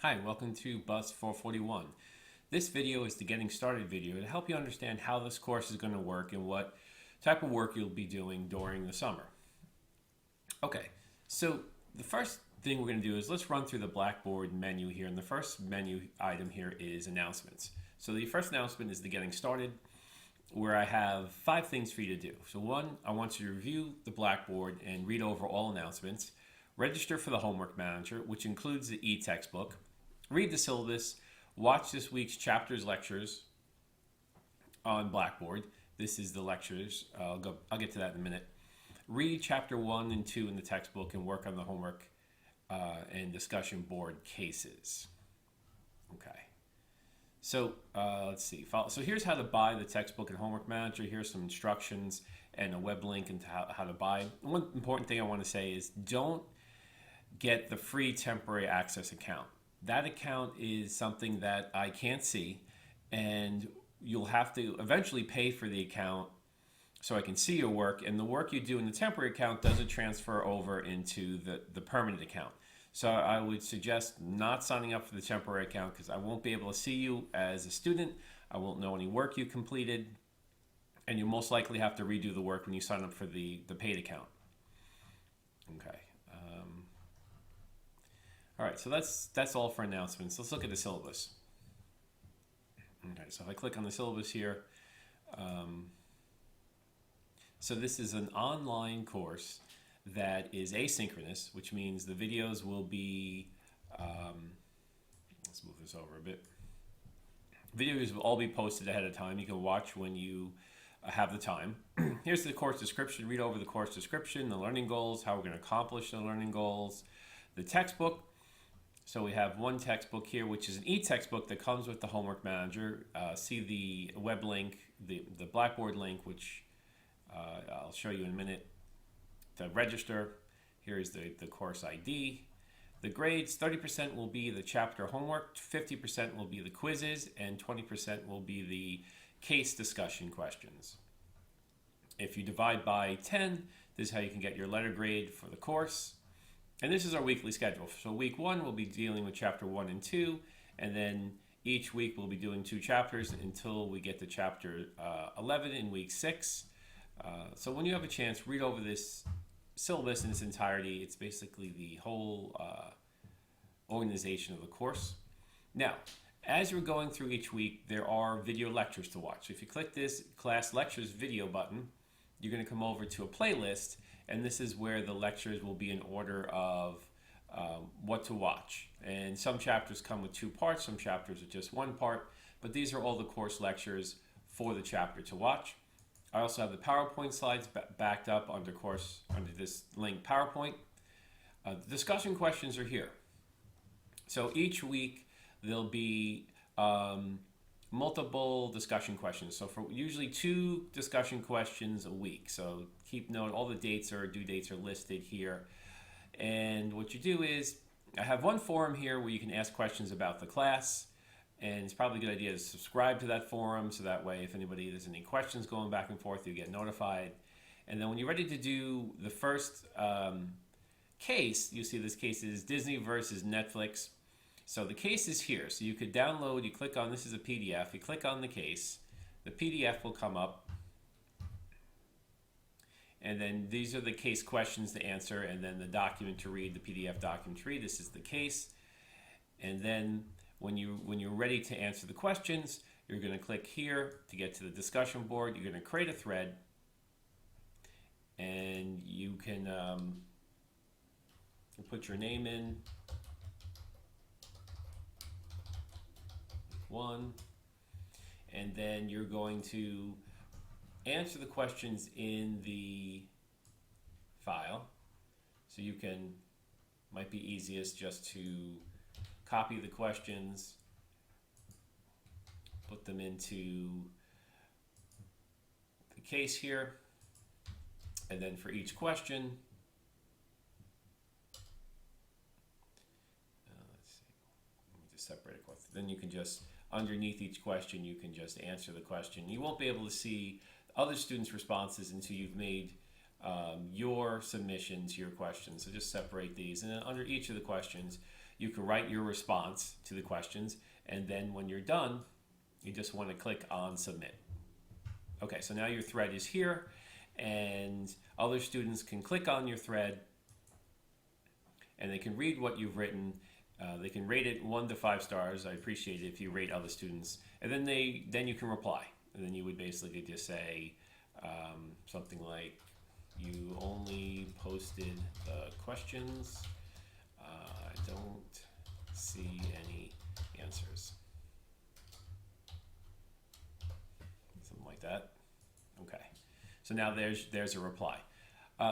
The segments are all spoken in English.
Hi, and welcome to BUS441. This video is the getting started video to help you understand how this course is going to work and what type of work you'll be doing during the summer. Okay, so the first thing we're going to do is let's run through the Blackboard menu here, and the first menu item here is announcements. So the first announcement is the getting started, where I have 5 things for you to do. So one, I want you to review the Blackboard and read over all announcements. Register for the homework manager, which includes the e-textbook. Read the syllabus. Watch this week's chapters lectures on Blackboard. This is the lectures. I'll get to that in a minute. Read chapter 1 and 2 in the textbook and work on the homework and discussion board cases. Okay. So let's see. So here's how to buy the textbook and homework manager. Here's some instructions and a web link into how to buy. One important thing I want to say is don't get the free temporary access account. That account is something that I can't see, and you'll have to eventually pay for the account so I can see your work, and the work you do in the temporary account doesn't transfer over into the permanent account. So I would suggest not signing up for the temporary account because I won't be able to see you as a student. I won't know any work you completed, and you most likely have to redo the work when you sign up for the paid account. Okay. All right, so that's all for announcements. Let's look at the syllabus. Okay, so if I click on the syllabus here, so this is an online course that is asynchronous, which means the videos will be, let's move this over a bit. Videos will all be posted ahead of time. You can watch when you have the time. Here's the course description. Read over the course description, the learning goals, how we're going to accomplish the learning goals, the textbook. So we have one textbook here, which is an e-textbook that comes with the homework manager. See the web link, the Blackboard link, which I'll show you in a minute. To register, here's the course ID. The grades, 30% will be the chapter homework, 50% will be the quizzes, and 20% will be the case discussion questions. If you divide by 10, this is how you can get your letter grade for the course. And this is our weekly schedule. So week 1, we'll be dealing with chapter 1 and 2, and then each week we'll be doing 2 chapters until we get to chapter 11 in week 6. So when you have a chance, read over this syllabus in its entirety. It's basically the whole organization of the course. Now, as you're going through each week, there are video lectures to watch. So if you click this class lectures video button, you're going to come over to a playlist, and this is where the lectures will be in order of what to watch. And some chapters come with 2 parts, some chapters are just 1 part, but these are all the course lectures for the chapter to watch. I also have the PowerPoint slides backed up under this link PowerPoint. The discussion questions are here. So each week there'll be multiple discussion questions. So for usually 2 discussion questions a week. So keep note, all the due dates are listed here. And what you do is, I have one forum here where you can ask questions about the class. And it's probably a good idea to subscribe to that forum, so that way if there's any questions going back and forth, you get notified. And then when you're ready to do the first case, you see this case is Disney versus Netflix. So the case is here. So you could download, you click on, this is a PDF, you click on the case, the PDF will come up. And then these are the case questions to answer, and then the document to read, the PDF document to read. This is the case. And then when you're ready to answer the questions, you're going to click here to get to the discussion board. You're going to create a thread, and you can put your name in. 1, and then you're going to answer the questions in the file. So you might be easiest just to copy the questions, put them into the case here, and then for each question, let's see, let me just separate it. Then you can just, underneath each question, you can just answer the question. You won't be able to see other students' responses until you've made your submissions, your questions. So just separate these, and then under each of the questions, you can write your response to the questions, and then when you're done, you just want to click on submit. Okay, so now your thread is here, and other students can click on your thread and they can read what you've written. They can rate it 1 to 5 stars. I appreciate it if you rate other students, and then you can reply, and then you would basically just say something like, "You only posted the questions. I don't see any answers." Something like that. Okay. So now there's a reply.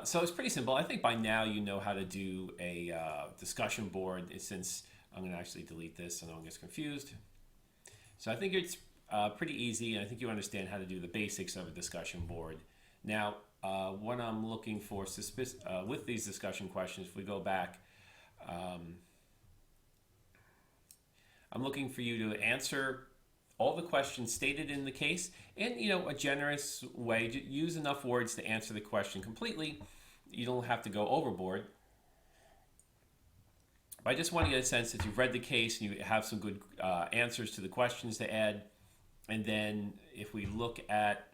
So it's pretty simple. I think by now you know how to do a discussion board. Since I'm going to actually delete this so no one gets confused. So I think it's pretty easy, and I think you understand how to do the basics of a discussion board. Now, what I'm looking for with these discussion questions, if we go back, I'm looking for you to answer all the questions stated in the case in a generous way. Use enough words to answer the question completely. You don't have to go overboard. But I just want to get a sense that you've read the case and you have some good answers to the questions to add. And then if we look at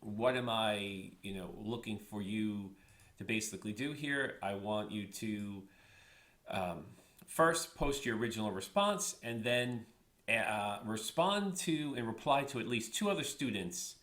what am I looking for you to basically do here, I want you to first post your original response, and then respond to and reply to at least 2 other students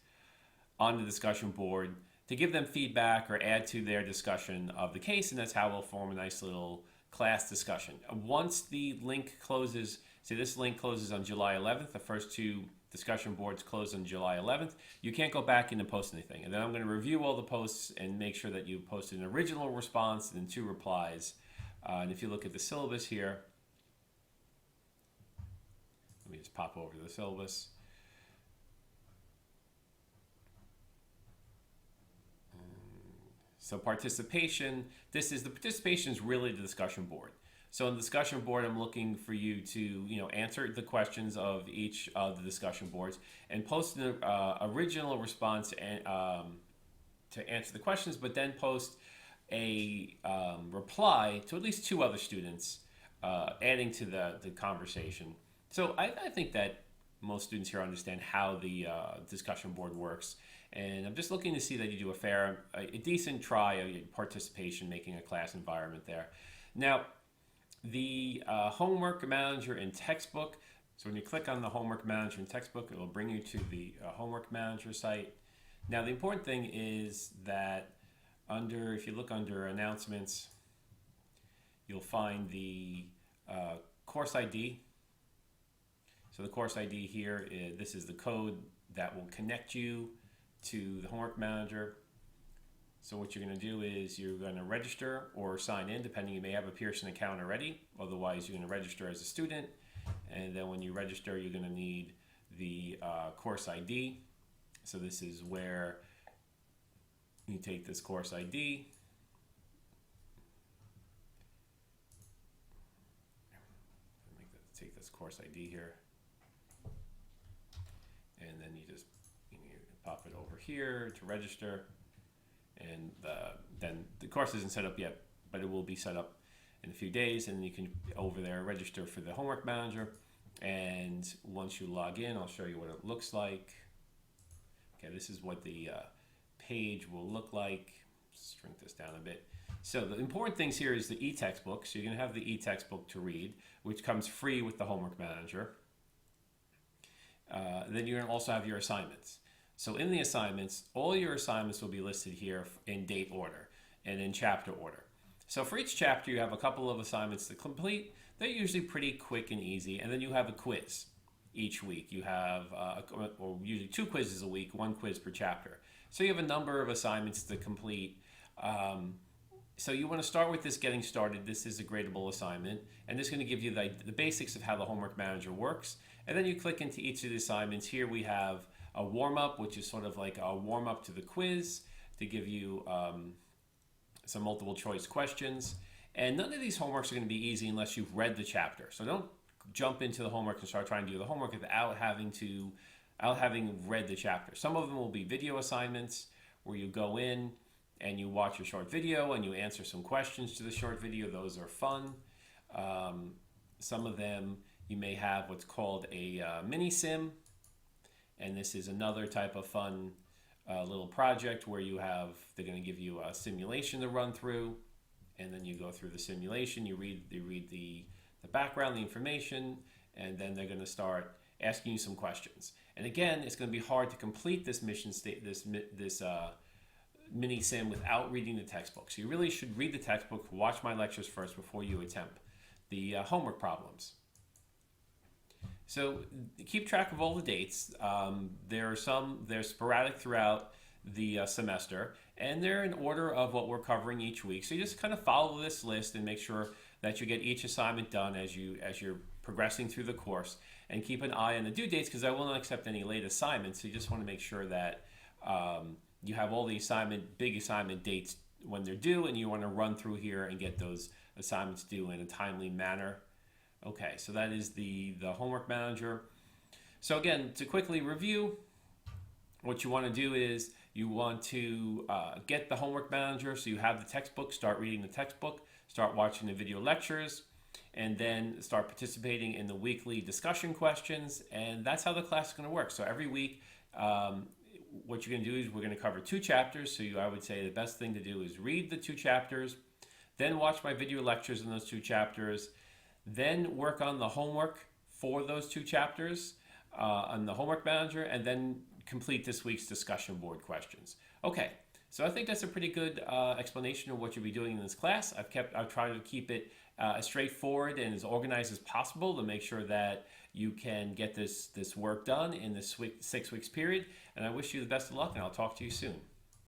on the discussion board to give them feedback or add to their discussion of the case, and that's how we'll form a nice little class discussion. Once the link closes, say this link closes on July 11th, the first 2 discussion boards close on July 11th, you can't go back in and post anything. And then I'm going to review all the posts and make sure that you posted an original response and then 2 replies. And if you look at the syllabus here, let me just pop over to the syllabus. So participation, the participation is really the discussion board. So in the discussion board, I'm looking for you to answer the questions of each of the discussion boards and post an original response to answer the questions, but then post a reply to at least 2 other students, adding to the conversation. So I think that most students here understand how the discussion board works, and I'm just looking to see that you do a decent try of participation, making a class environment there. Now, the homework manager and textbook. So when you click on the homework manager and textbook, it will bring you to the homework manager site. Now, the important thing is that if you look under announcements, you'll find the course ID. So the course ID here, this is the code that will connect you to the homework manager. So what you're going to do is you're going to register or sign in, depending. You may have a Pearson account already. Otherwise, you're going to register as a student. And then when you register, you're going to need the course ID. So this is where you take this course ID. Take this course ID here. And then you just pop it over here to register. And then the course isn't set up yet, but it will be set up in a few days. And you can over there register for the homework manager. And once you log in, I'll show you what it looks like. Okay, this is what the page will look like. Let's shrink this down a bit. So the important things here is the e-textbook. So you're going to have the e-textbook to read, which comes free with the homework manager. Then you're going to also have your assignments. So in the assignments, all your assignments will be listed here in date order and in chapter order. So for each chapter, you have a couple of assignments to complete. They're usually pretty quick and easy. And then you have a quiz each week. You have usually 2 quizzes a week, 1 quiz per chapter. So you have a number of assignments to complete. So you want to start with this getting started. This is a gradable assignment, and this is going to give you the basics of how the homework manager works. And then you click into each of the assignments. Here we have a warm-up, which is sort of like a warm-up to the quiz to give you some multiple choice questions. And none of these homeworks are going to be easy unless you've read the chapter. So don't jump into the homework and start trying to do the homework without having read the chapter. Some of them will be video assignments where you go in and you watch a short video and you answer some questions to the short video. Those are fun. Some of them you may have what's called a mini sim, and this is another type of fun little project where they're going to give you a simulation to run through, and then you go through the simulation, you read the background, the information, and then they're going to start asking you some questions. And again, it's going to be hard to complete this mini sim without reading the textbook. So you really should read the textbook, watch my lectures first before you attempt the homework problems. So keep track of all the dates. They're sporadic throughout the semester, and they're in order of what we're covering each week. So you just kind of follow this list and make sure that you get each assignment done as you're progressing through the course, and keep an eye on the due dates, because I will not accept any late assignments. So you just want to make sure that you have all the big assignment dates when they're due, and you want to run through here and get those assignments due in a timely manner. Okay, so that is the homework manager. So again, to quickly review, what you want to do is you want to get the homework manager, so you have the textbook, start reading the textbook, start watching the video lectures, and then start participating in the weekly discussion questions, and that's how the class is going to work. So every week, what you're going to do is we're going to cover 2 chapters, so I would say the best thing to do is read the 2 chapters, then watch my video lectures in those 2 chapters, then work on the homework for those 2 chapters on the homework manager, and then complete this week's discussion board questions. Okay, so I think that's a pretty good explanation of what you'll be doing in this class. I've tried to keep it as straightforward and as organized as possible to make sure that you can get this work done in this 6 weeks period. And I wish you the best of luck, and I'll talk to you soon.